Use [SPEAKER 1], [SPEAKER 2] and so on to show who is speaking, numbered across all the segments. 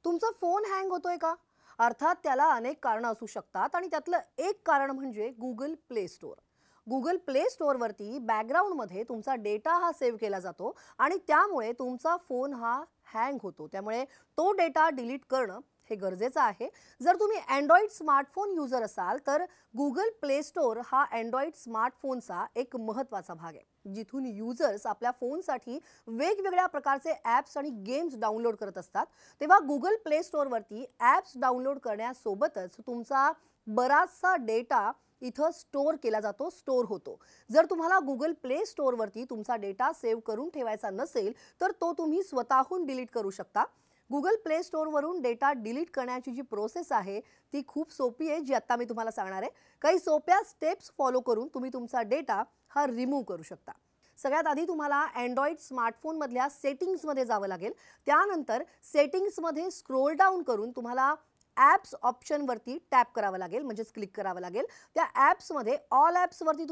[SPEAKER 1] तुमचा phone hang होतोय का? अर्थात त्याला अनेक कारणं असू शकतात आणि त्यातलं एक कारण म्हणजे Google Play Store. Google Play Store वरती बॅकग्राऊंडमध्ये तुमचा डेटा हा सेव्ह केला जातो आणि त्यामुळे तुमचा फोन हा हँग होतो. त्यामुळे तो डेटा डिलीट करणं हे गरजेचं आहे. जर तुम्ही Android स्मार्टफोन युजर असाल तर Google Play Store हा Android स्मार्टफोनचा एक महत्त्वाचा भाग आहे. जिथून युजर्स आपल्या फोनसाठी वेगवेगळ्या प्रकारचे ॲप्स आणि गेम्स डाउनलोड करत असतात. तेव्हा Google Play Store वरती ॲप्स डाउनलोड करण्यासोबतच तुमचा बराचसा डेटा इथं स्टोअर केला जातो, स्टोअर होतो. जर तुम्हाला Google Play Store वरती तुमचा डेटा सेव्ह करून ठेवायचा नसेल तर तो तुम्ही स्वतःहून डिलीट करू शकता. Google Play Store वरून डेटा डिलीट करण्याची जी प्रोसेस आहे ती खूप सोपी आहे, जी आता मी तुम्हाला सांगणार आहे. काही सोप्या स्टेप्स फॉलो करून तुम्ही तुमचा डेटा हा रिमूव्ह करू शकता. सगळ्यात आधी तुम्हाला Android स्मार्टफोनमधल्या सेटिंग्समध्ये जावं लागेल. त्यानंतर सेटिंग्समध्ये स्क्रोल डाऊन करून तुम्हाला ॲप्स ऑप्शनवरती टॅप करावं लागेल, म्हणजेच क्लिक करावं लागेल. त्या ॲप्समध्ये ऑल ॲप्सवरती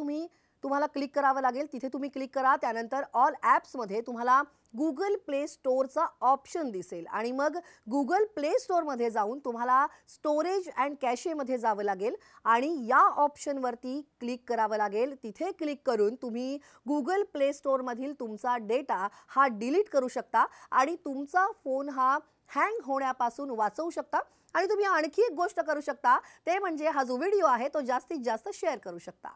[SPEAKER 1] तुम्हाला क्लिक करावं लागेल. तिथे तुम्ही क्लिक करा. त्यानंतर ऑल ॲप्समध्ये तुम्हाला Google Play Storeचा ऑप्शन दिसेल आणि मग Google Play Storeमध्ये जाऊन तुम्हाला स्टोरेज अँड कॅशेमध्ये जावं लागेल आणि या ऑप्शनवरती क्लिक करावं लागेल. तिथे क्लिक करून तुम्ही Google Play Storeमधील तुमचा डेटा हा डिलीट करू शकता आणि तुमचा फोन हा हँग होण्यापासून वाचवू शकता. आणि तुम्ही आणखी एक गोष्ट करू शकता, ते म्हणजे हा जो व्हिडिओ आहे तो जास्तीत जास्त शेअर करू शकता.